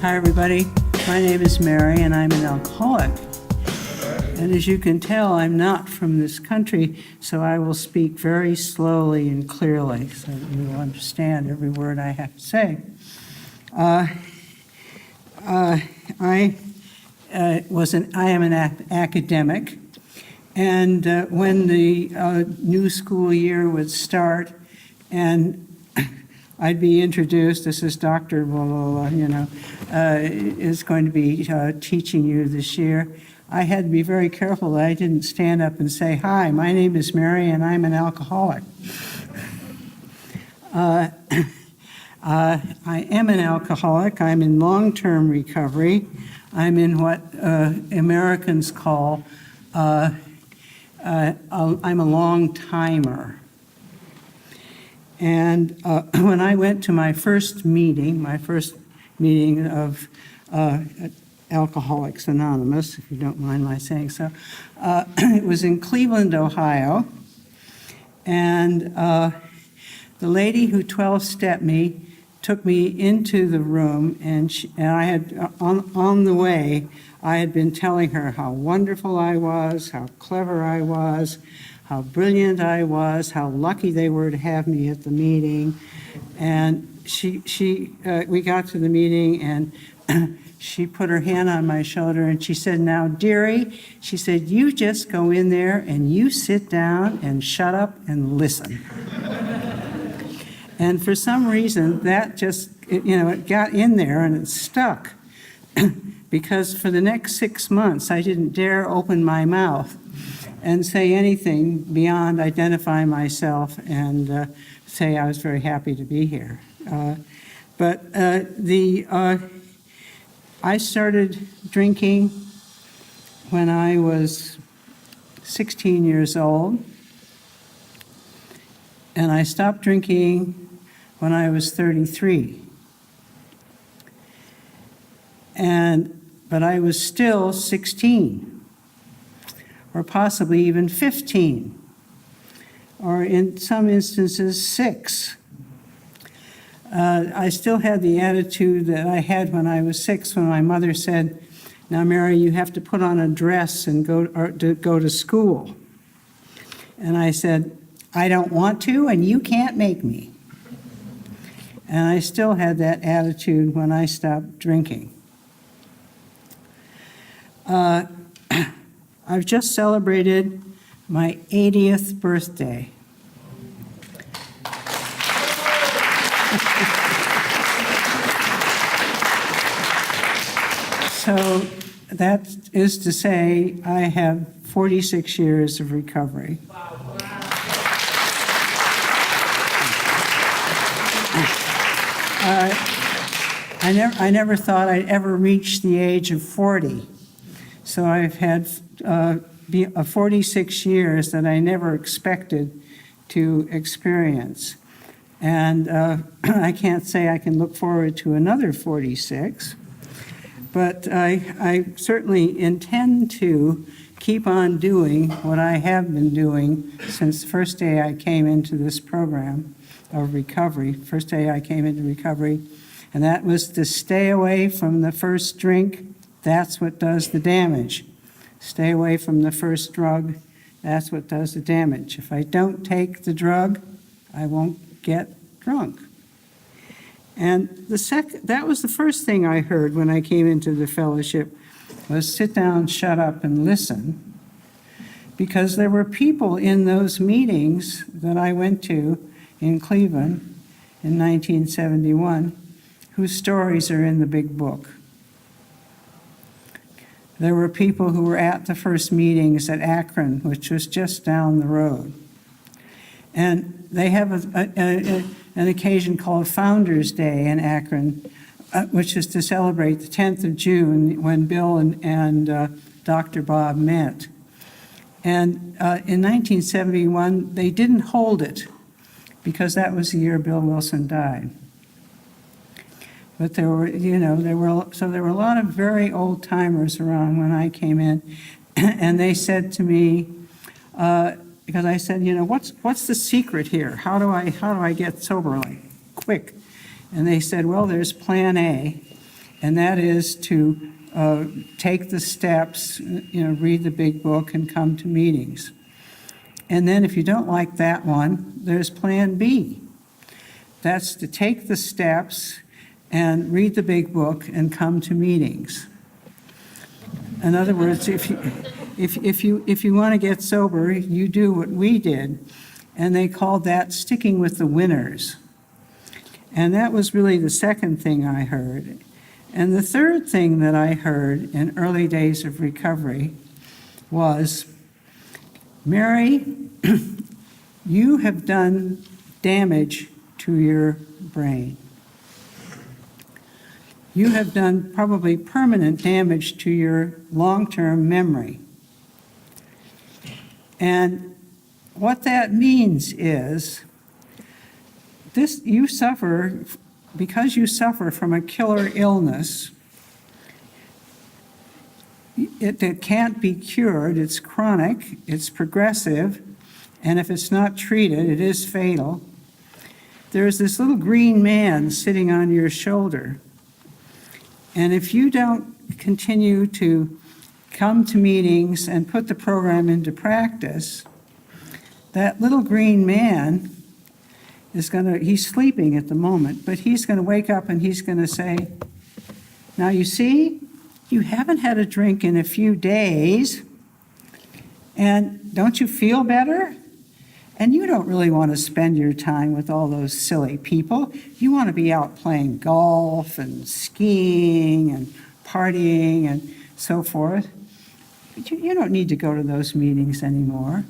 Hi, everybody. My name is Mary, and I'm an alcoholic. And as you can tell, I'm not from this country, so I will speak very slowly and clearly so that you will understand every word I have to say. I am an academic, and when the new school year would start, and I'd be introduced, this is Dr. blah, blah, blah, is going to be teaching you this year. I had to be very careful that I didn't stand up and say, "Hi, my name is Mary, and I'm an alcoholic." I am an alcoholic. I'm in long-term recovery. I'm in what Americans call, I'm a long-timer. And when I went to my first meeting of Alcoholics Anonymous, if you don't mind my saying so, it was in Cleveland, Ohio. And the lady who 12-stepped me took me into the room, and I had, on the way, I had been telling her how wonderful I was, how clever I was, how brilliant I was, how lucky they were to have me at the meeting. And we got to the meeting, and she put her hand on my shoulder, and she said, "Now, dearie," she said, "you just go in there and you sit down and shut up and listen." And for some reason, that just, it got in there and it stuck. Because for the next 6 months, I didn't dare open my mouth and say anything beyond identify myself and say I was very happy to be here. I started drinking when I was 16 years old, and I stopped drinking when I was 33. But I was still 16, or possibly even 15, or in some instances 6. I still had the attitude that I had when I was 6, when my mother said, "Now, Mary, you have to put on a dress and go to school." And I said, "I don't want to, and you can't make me." And I still had that attitude when I stopped drinking. I've just celebrated my 80th birthday. So that is to say, I have 46 years of recovery. I never thought I'd ever reach the age of 40. So I've had 46 years that I never expected to experience. And I can't say I can look forward to another 46, but I certainly intend to keep on doing what I have been doing since the first day I came into this program of recovery, first day I came into recovery, and that was to stay away from the first drink. That's what does the damage. Stay away from the first drug. That's what does the damage. If I don't take the drug, I won't get drunk. And that was the first thing I heard when I came into the fellowship, was sit down, shut up, and listen. Because there were people in those meetings that I went to in Cleveland in 1971 whose stories are in the big book. There were people who were at the first meetings at Akron, which was just down the road. And they have an occasion called Founders Day in Akron, which is to celebrate the 10th of June when Bill and Dr. Bob met. And in 1971, they didn't hold it because that was the year Bill Wilson died. But there were a lot of very old timers around when I came in, and they said to me, because I said, what's the secret here? How do I get sober like quick? And they said, well, there's plan A, and that is to take the steps, read the big book and come to meetings. And then if you don't like that one, there's plan B. That's to take the steps and read the big book and come to meetings. In other words, if you want to get sober, you do what we did, and they called that sticking with the winners. And that was really the second thing I heard. And the third thing that I heard in early days of recovery was, Mary, you have done damage to your brain. You have done probably permanent damage to your long-term memory. And what that means is because you suffer from a killer illness, it can't be cured, it's chronic, it's progressive, and if it's not treated, it is fatal. There's this little green man sitting on your shoulder. And if you don't continue to come to meetings and put the program into practice, that little green man he's sleeping at the moment, but he's going to wake up and he's going to say, now you see, you haven't had a drink in a few days, and don't you feel better? And you don't really want to spend your time with all those silly people. You want to be out playing golf and skiing and partying and so forth. But you don't need to go to those meetings anymore.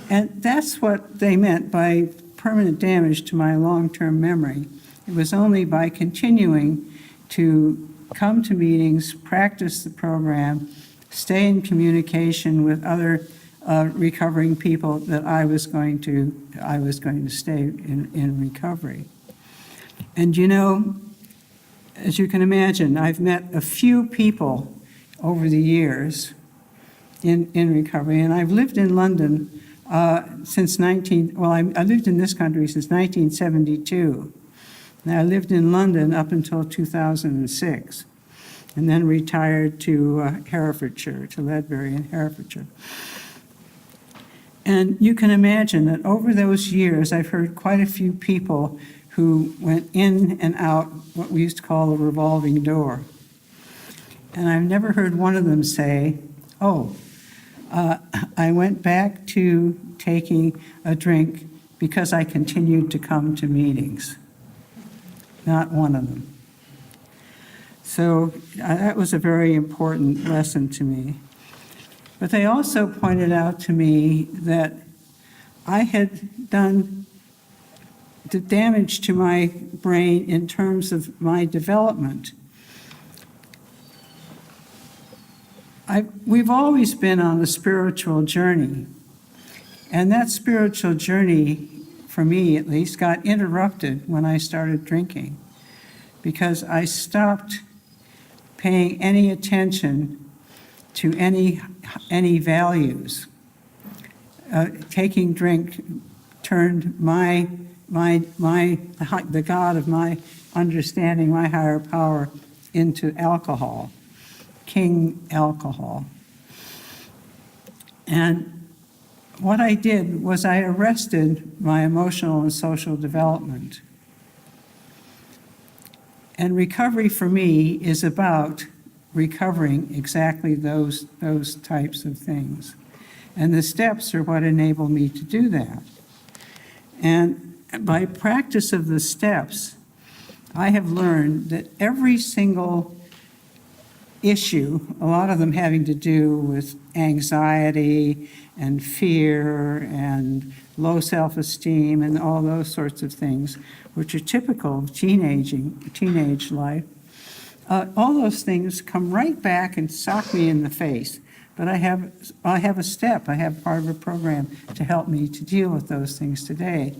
And that's what they meant by permanent damage to my long-term memory. It was only by continuing to come to meetings, practice the program, stay in communication with other recovering people that I was going to stay in recovery. And as you can imagine, I've met a few people over the years in recovery, and I've lived in London I lived in this country since 1972. And I lived in London up until 2006, and then retired to Herefordshire, to Ledbury in Herefordshire. And you can imagine that over those years, I've heard quite a few people who went in and out what we used to call a revolving door. And I've never heard one of them say, I went back to taking a drink because I continued to come to meetings. Not one of them. So that was a very important lesson to me. But they also pointed out to me that I had done the damage to my brain in terms of my development. We've always been on a spiritual journey, and that spiritual journey, for me at least, got interrupted when I started drinking, because I stopped paying any attention to any values. Taking drink turned the God of my understanding, my higher power, into alcohol. King alcohol. And what I did was I arrested my emotional and social development. And recovery for me is about recovering exactly those types of things. And the steps are what enable me to do that. And by practice of the steps, I have learned that every single issue, a lot of them having to do with anxiety and fear and low self-esteem and all those sorts of things, which are typical of teenage life, all those things come right back and sock me in the face. But I have a step, I have part of a program to help me to deal with those things today.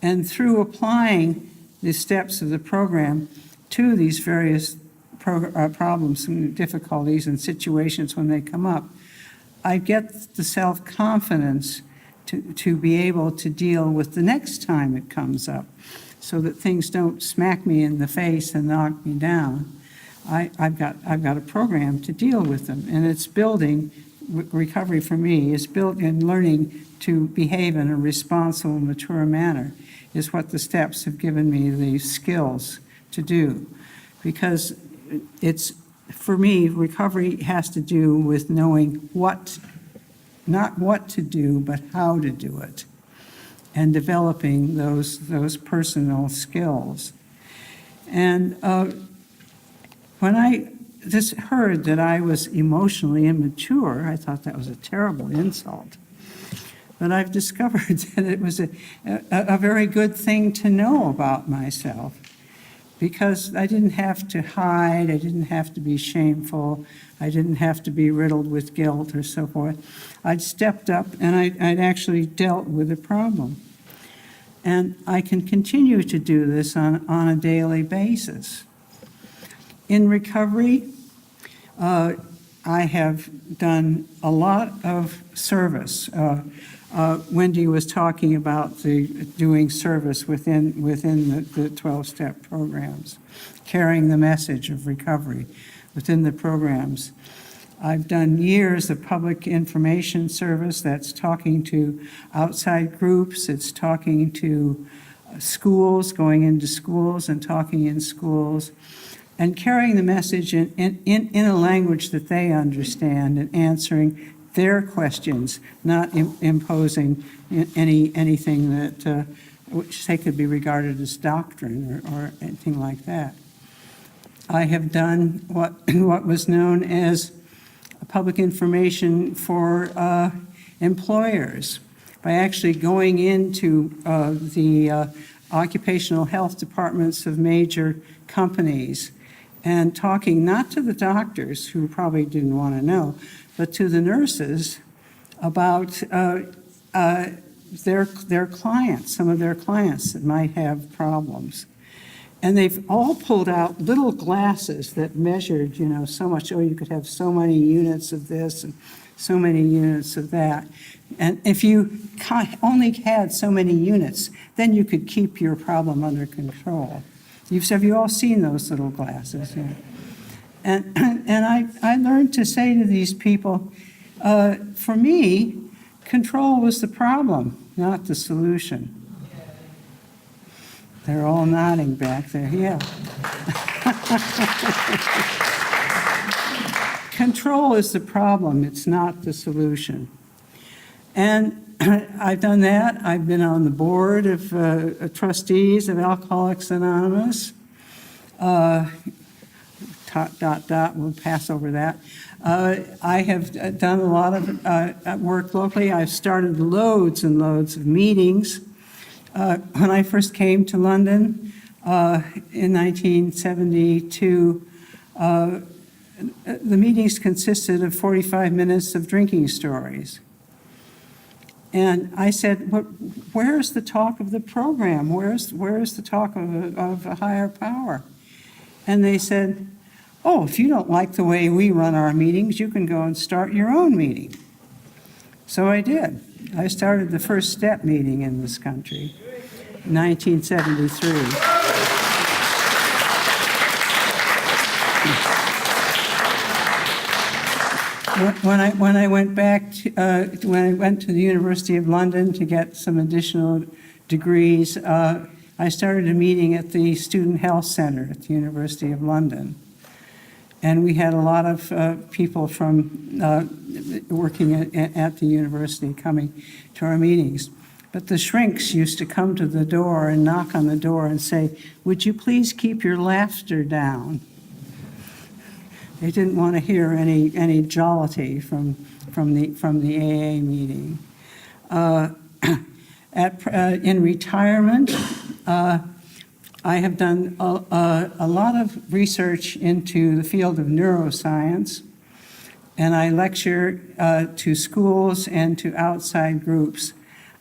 And through applying the steps of the program to these various problems and difficulties and situations when they come up, I get the self-confidence to be able to deal with the next time it comes up. so that things don't smack me in the face and knock me down. I've got a program to deal with them, and it's building. Recovery for me is built in learning to behave in a responsible, mature manner, is what the steps have given me the skills to do. Because it's, for me, recovery has to do with knowing what, not what to do, but how to do it, and developing those personal skills. And when I just heard that I was emotionally immature, I thought that was a terrible insult. But I've discovered that it was a very good thing to know about myself, because I didn't have to hide, I didn't have to be shameful, I didn't have to be riddled with guilt or so forth. I'd stepped up and I'd actually dealt with the problem. And I can continue to do this on a daily basis. In recovery, I have done a lot of service. Wendy was talking about doing service within the 12-step programs, carrying the message of recovery within the programs. I've done years of public information service. That's talking to outside groups. It's talking to schools, going into schools and talking in schools, and carrying the message in a language that they understand and answering their questions, not imposing anything that which they could be regarded as doctrine or anything like that. I have done what was known as public information for employers by actually going into the occupational health departments of major companies and talking not to the doctors, who probably didn't want to know, but to the nurses about their clients, some of their clients that might have problems. And they've all pulled out little glasses that measured, so much, you could have so many units of this and so many units of that. And if you only had so many units, then you could keep your problem under control. Have you all seen those little glasses? Yeah. And I learned to say to these people, for me, control was the problem, not the solution. They're all nodding back there, yeah. Control is the problem, it's not the solution. And I've done that. I've been on the board of trustees of Alcoholics Anonymous. We'll pass over that. I have done a lot of work locally. I've started loads and loads of meetings. When I first came to London in 1972, the meetings consisted of 45 minutes of drinking stories. And I said, where's the talk of the program? Where's the talk of a higher power? And they said, oh, if you don't like the way we run our meetings, you can go and start your own meeting. So I did. I started the First Step meeting in this country in 1973. When I went back, when I went to the University of London to get some additional degrees, I started a meeting at the Student Health Center at the University of London. And we had a lot of people from working at the university coming to our meetings. But the shrinks used to come to the door and knock on the door and say, would you please keep your laughter down? They didn't want to hear any jollity from the AA meeting. In retirement, I have done a lot of research into the field of neuroscience, and I lecture to schools and to outside groups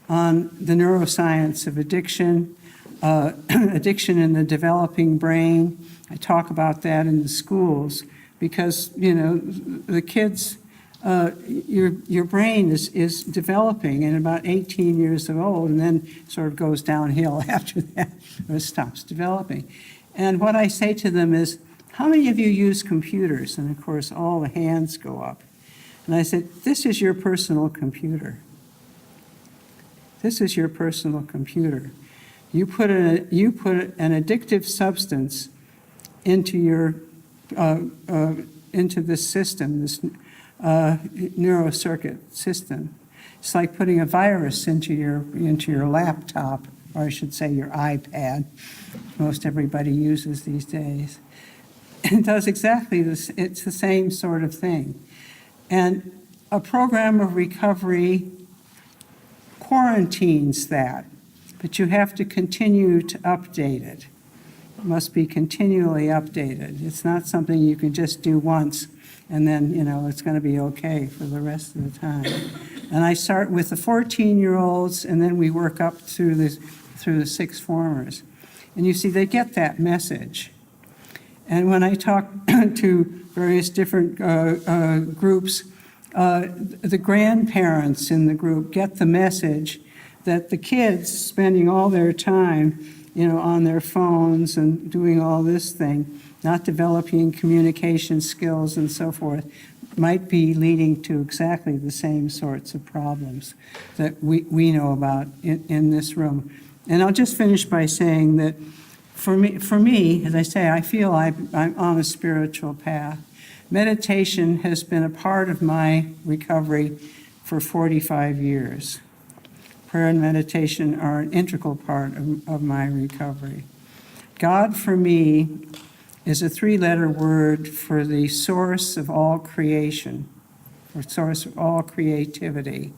on the neuroscience of addiction, addiction in the developing brain. I talk about that in the schools because, the kids your brain is developing and about 18 years old, and then sort of goes downhill after that, or stops developing. And what I say to them is, how many of you use computers? And of course, all the hands go up. And I said, this is your personal computer. This is your personal computer. You put an addictive substance into your into this system, this neurocircuit system. It's like putting a virus into your laptop, or I should say your iPad. Most everybody uses these days. It does exactly this. It's the same sort of thing. And a program of recovery quarantines that, but you have to continue to update it. It must be continually updated. It's not something you can just do once and then, it's going to be okay for the rest of the time. And I start with the 14-year-olds, and then we work up through the sixth formers. And you see, they get that message. And when I talk to various different groups, the grandparents in the group get the message that the kids spending all their time, on their phones and doing all this thing, not developing communication skills and so forth, might be leading to exactly the same sorts of problems that we know about in this room. And I'll just finish by saying that for me, as I say, I feel I'm on a spiritual path. Meditation has been a part of my recovery for 45 years. Prayer and meditation are an integral part of my recovery. God, for me, is a three-letter word for the source of all creation, or source of all creativity.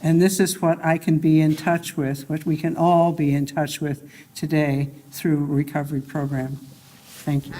And this is what I can be in touch with, what we can all be in touch with today through a recovery program. Thank you.